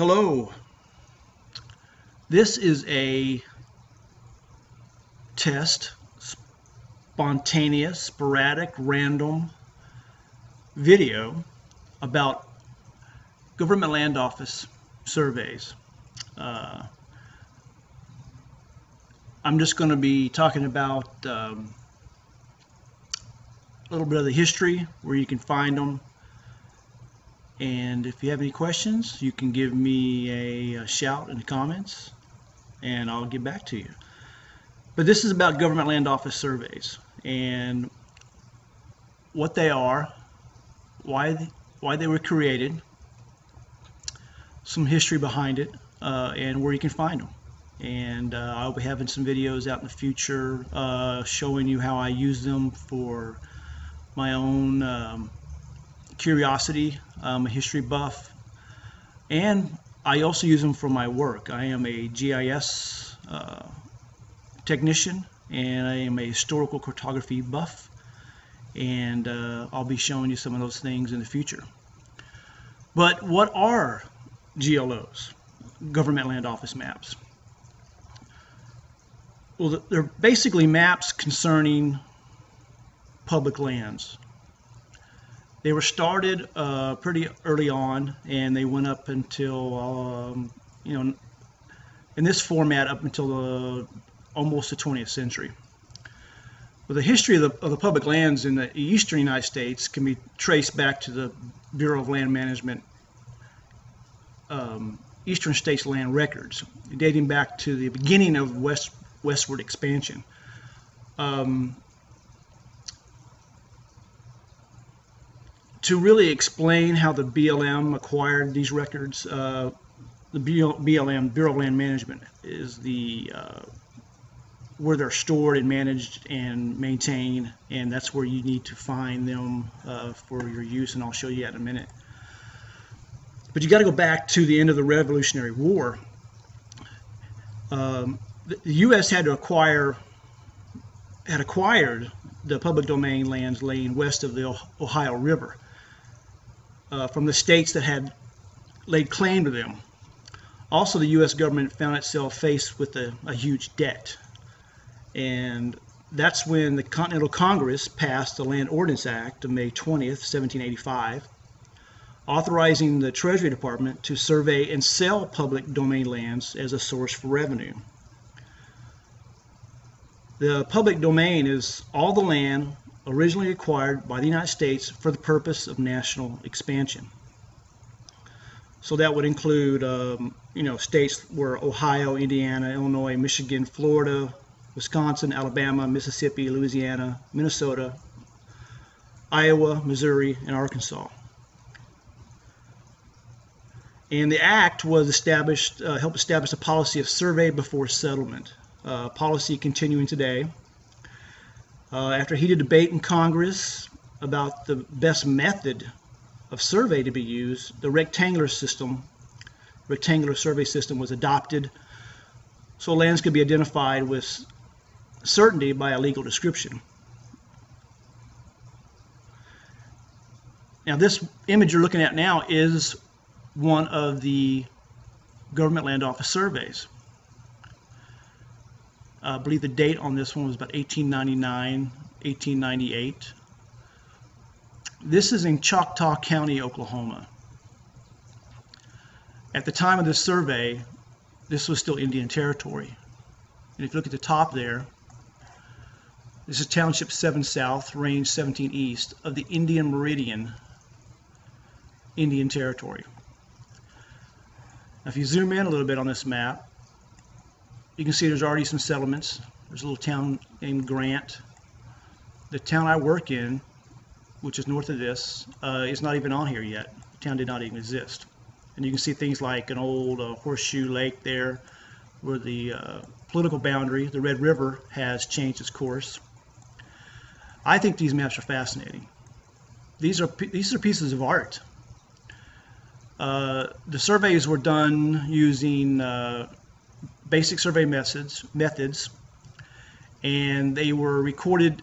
Hello. This is a test, spontaneous, sporadic, random video about government land office surveys. I'm just going to be talking about a little bit of the history, where you can find them. And if you have any questions, you can give me a shout in the comments and I'll get back to you. But this is about government land office surveys and what they are, why they were created, some history behind it, and where you can find them. And I'll be having some videos out in the future showing you how I use them for my own curiosity. I'm a history buff, and I also use them for my work. I am a GIS technician, and I am a historical cartography buff, and I'll be showing you some of those things in the future. But what are GLOs, government land office maps? Well, they're basically maps concerning public lands. They were started pretty early on, and they went up until, in this format up until almost the 20th century. But the history of the public lands in the eastern United States can be traced back to the Bureau of Land Management Eastern States Land Records, dating back to the beginning of westward expansion. To really explain how the BLM acquired these records, the BLM, Bureau of Land Management, is where they're stored and managed and maintained, and that's where you need to find them for your use, and I'll show you that in a minute. But you got to go back to the end of the Revolutionary War. The U.S. had acquired the public domain lands laying west of the Ohio River from the states that had laid claim to them. Also, the U.S. government found itself faced with a huge debt, and that's when the Continental Congress passed the Land Ordinance Act of May 20th, 1785, authorizing the Treasury Department to survey and sell public domain lands as a source for revenue. The public domain is all the land originally acquired by the United States for the purpose of national expansion. So that would include, states where Ohio, Indiana, Illinois, Michigan, Florida, Wisconsin, Alabama, Mississippi, Louisiana, Minnesota, Iowa, Missouri, and Arkansas. And the act was helped establish a policy of survey before settlement. Policy continuing today. After heated debate in Congress about the best method of survey to be used, the rectangular survey system was adopted, so lands could be identified with certainty by a legal description. Now, this image you're looking at now is one of the government land office surveys. I believe the date on this one was about 1899, 1898. This is in Choctaw County, Oklahoma. At the time of this survey, this was still Indian Territory. And if you look at the top there, this is Township 7 South, Range 17 East of the Indian Meridian, Indian Territory. Now, if you zoom in a little bit on this map, you can see there's already some settlements. There's a little town named Grant. The town I work in, which is north of this, is not even on here yet. The town did not even exist. And you can see things like an old horseshoe lake there, where the political boundary, the Red River, has changed its course. I think these maps are fascinating. These are pieces of art. The surveys were done using basic survey methods, and they were recorded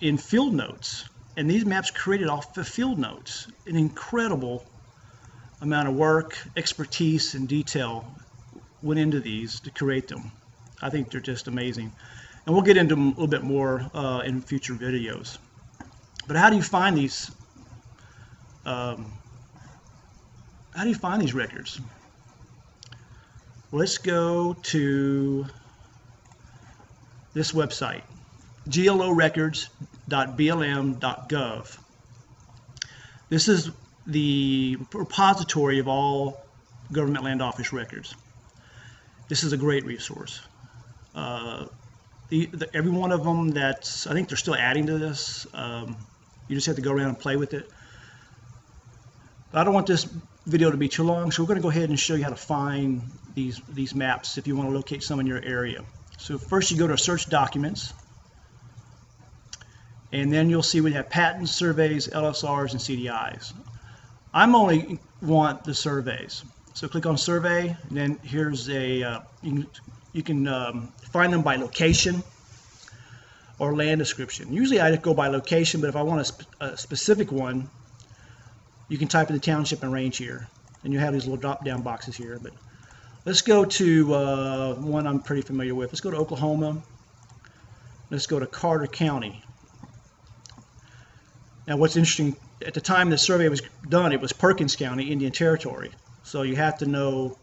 in field notes. And these maps created off the field notes, an incredible amount of work, expertise, and detail went into these to create them. I think they're just amazing. And we'll get into them a little bit more in future videos. But how do you find these? How do you find these records? Let's go to this website, glorecords.blm.gov. This is the repository of all government land office records. This is a great resource. Every one of them I think they're still adding to this. You just have to go around and play with it. But I don't want this video to be too long, so we're going to go ahead and show you how to find these maps if you want to locate some in your area. So first you go to search documents, and then you'll see we have patents, surveys, LSRs, and CDIs. I'm only want the surveys. So click on survey, and then here's a you can find them by location or land description. Usually I go by location, but if I want a specific one, you can type in the township and range here, and you have these little drop-down boxes here. But let's go to one I'm pretty familiar with. Let's go to Oklahoma. Let's go to Carter County. Now what's interesting, at the time the survey was done, it was Perkins County, Indian Territory. So you have to know,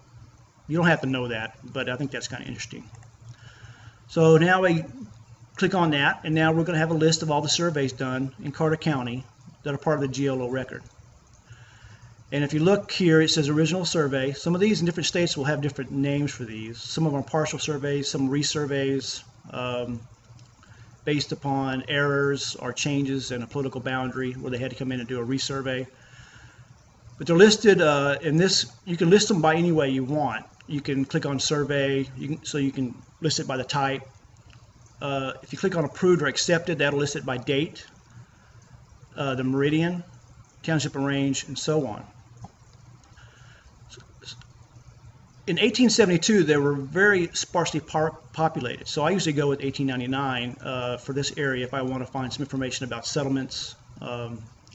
you don't have to know that, but I think that's kind of interesting. So now we click on that, and now we're going to have a list of all the surveys done in Carter County that are part of the GLO record. And if you look here, it says original survey. Some of these in different states will have different names for these. Some of them are partial surveys, some resurveys, based upon errors or changes in a political boundary where they had to come in and do a resurvey. But they're listed in this. You can list them by any way you want. You can click on survey, so you can list it by the type. If you click on approved or accepted, that'll list it by date, the meridian, township and range, and so on. In 1872, they were very sparsely populated, so I usually go with 1899 for this area if I want to find some information about settlements,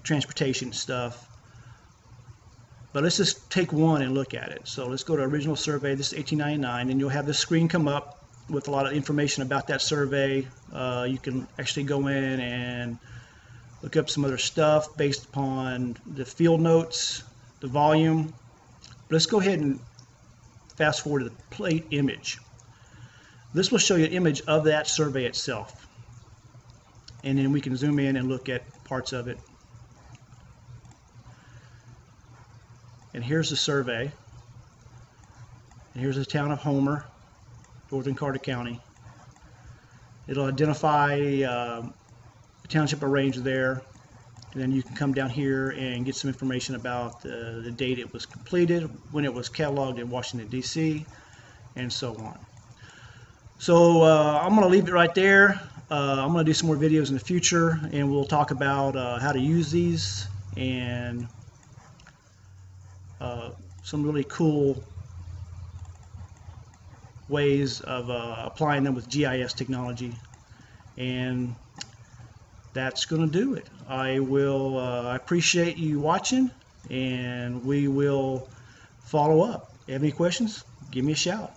transportation stuff. But let's just take one and look at it. So let's go to original survey. This is 1899, and you'll have this screen come up with a lot of information about that survey. You can actually go in and look up some other stuff based upon the field notes, the volume. Let's go ahead and fast forward to the plate image. This will show you an image of that survey itself, and then we can zoom in and look at parts of it. And here's the survey, and here's the town of Homer, northern Carter County. It'll identify the township or range there, and then you can come down here and get some information about the date it was completed, when it was cataloged in Washington, D.C., and so on. So I'm going to leave it right there. I'm going to do some more videos in the future, and we'll talk about how to use these and some really cool ways of applying them with GIS technology. And that's going to do it. I appreciate you watching, and we will follow up. If you have any questions, give me a shout.